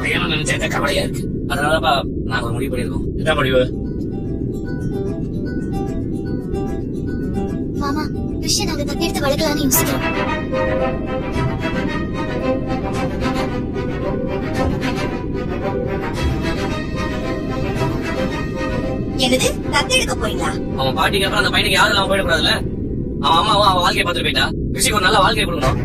பையன் நினைச்சா கவலையா இருக்கு. அதனாலப்பா நாங்க ஒரு முடிவு பண்ணிருக்கோம். என்ன முடிவு? மாமா, கிருஷ்ணன் நாங்க தத்தெடுத்து வளர்க்கலான்னு யோசிக்கிறோம். என்னது தத்தெடுக்க போறீங்களா? அவன் பாட்டிக்கு அப்புறம் அந்த பையனுக்கு யாரும் அவன் போயிடக்கூடாதுல்ல. அவன் அம்மாவும் அவன் வாழ்க்கையை பார்த்துட்டு போயிட்டா. கிருஷிக்கு ஒரு நல்ல வாழ்க்கையை கொடுக்கணும்.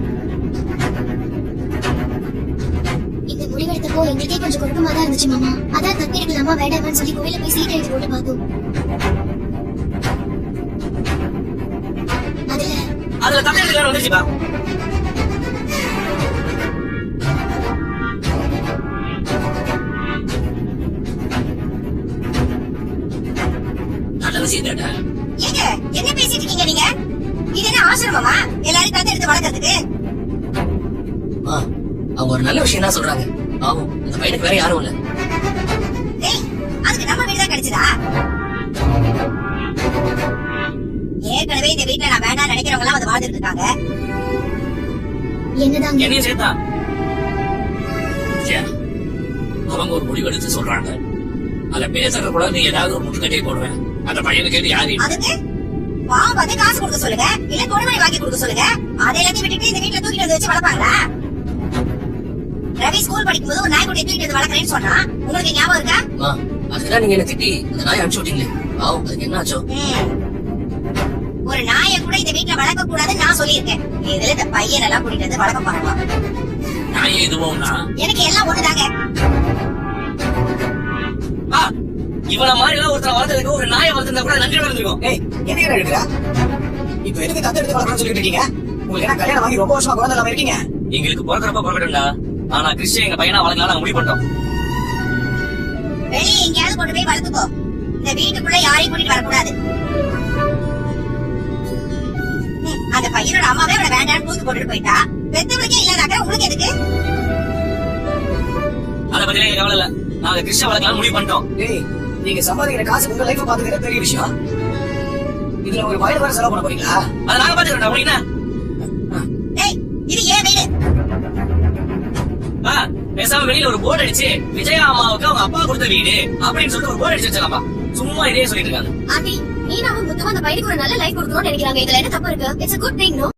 இந்த முடிவெடுத்தப்போ எங்களுக்கே கொஞ்சம் குழப்பமா தான் இருந்துச்சு மாமா. அதான் தத்தெடுக்கலாமா வேண்டாமான்னு சொல்லி கோயில போய் சீட் எழுதி போட்டு பார்த்தோம். அதுல தத்தெடுக்கலாம் வந்துச்சுப்பா. நல்ல விஷயம் கேட்டா. ஏங்க என்ன பேசிட்டு இருக்கீங்க நீங்க? இது என்ன ஆசிரமமா எல்லாரும் தத்தெடுத்து வளர்க்கறதுக்கு? அவங்க ஒரு நல்ல விஷயம் தான் சொல்றாங்க. ஆகும் அந்த பையனுக்கு வேற யாரும் இல்ல. டேய், அதுக்கு நம்ம வீடு தான் கிடைச்சதா? ஏற்கனவே இந்த வீட்டுல நான் வேண்டாம் நினைக்கிறவங்க எல்லாம் வந்து வாழ்ந்துட்டு இருக்காங்க. என்னதான் என்னையும் சேர்த்தா அவங்க ஒரு முடிவு எடுத்து சொல்றாங்க. அத பேசுற கூட நீ ஏதாவது ஒரு முட்டுக்கட்டே போடுவேன். அந்த பையனுக்கு யாரு அதுக்கு பாவம் பார்த்து காசு கொடுக்க சொல்லுங்க, இல்ல தொடுமணி வாங்கி கொடுக்க சொல்லுங்க. அதை எல்லாத்தையும் விட்டுட்டு இந்த வீட்டுல தூக்கிட்டு வந்து வச்சு வளர்ப்பாங்களா? ரவி ஸ்கூல் படிக்கும் போது ஒரு நாய்க்குட்டியை தூக்கிட்டு வந்து வளர்க்கறேன்னு சொன்னா உங்களுக்கு ஞாபகம் இருக்கா? அதுதான் நீங்க என்ன திட்டி அந்த நாய் அனுப்பிச்சு விட்டீங்களே. பாவம் அதுக்கு என்ன ஆச்சோ? ஒரு நாயை கூட இந்த வீட்டுல வளர்க்க கூடாதுன்னு நான் சொல்லியிருக்கேன். இதுல இந்த பையன் எல்லாம் கூட்டிட்டு வந்து வளர்க்க போறாங்க. நாய் எதுவும்னா எனக்கு எல்லாம் ஒண்ணுதாங்க. இவன மாதிரி எல்லாம் ஒருத்தர் வளர்த்ததுக்கு ஒரு நாயை வளர்த்திருந்தா கூட நன்றி வளர்ந்துருக்கும். என்ன எடுக்கிறா? இப்ப எதுக்கு தத்தெடுத்து வளர்க்கணும்னு சொல்லிட்டு இருக்கீங்க? உங்களுக்கு என்ன கல்யாணம் வாங்கி ரொம்ப வருஷமா குழந்தை இல்லாம இருக்கீங்க? எங்களுக்கு பிறக்கிறப்ப பிறக்கட்டும்டா. ஆனா கிறிஸ்டியன் எங்க பையனா வளர்க்கலாம் நாங்க முடிவு பண்ணிட்டோம். வெளியே எங்கேயாவது கொண்டு போய் வளர்த்துக்கோ. இந்த வீட்டுக்குள்ள யாரையும் கூட்டிட்டு வரக்கூடாது. அந்த பையனோட அம்மாவே அவளை வேண்டான்னு தூக்கி போட்டுட்டு போயிட்டா. பெத்தவளுக்கே இல்லாதாக்க உங்களுக்கு எதுக்கு? அத பத்தியே கவலை இல்ல. நாங்க கிறிஸ்டியன் வளர்க்கலாம் முடிவு பண்ணிட்டோம். நீங்க சம்பாதிக்கிற காசு உங்க லைஃப் பாத்துக்கிற பெரிய விஷயம். இதுல ஒரு வயல் வர செலவு பண்ண போறீங்களா? அதை நாங்க பாத்துக்கிறோம். அப்படின்னா இது ஏன் வீடு? பேசாம வெளியில ஒரு போர்டு அடிச்சு விஜயா அம்மாவுக்கு அவங்க அப்பா கொடுத்த வீடு அப்படின்னு சொல்லிட்டு ஒரு போர்டு அடிச்சு வச்சிருக்காப்பா. சும்மா இதே சொல்லிட்டு இருக்காங்க. ஆண்டி, நீ நான் மொத்தமா அந்த பையனுக்கு ஒரு நல்ல லைஃப் கொடுக்கணும்னு நினைக்கிறாங்க. இதுல என்ன தப்பு இருக்கு? It's a good thing, no?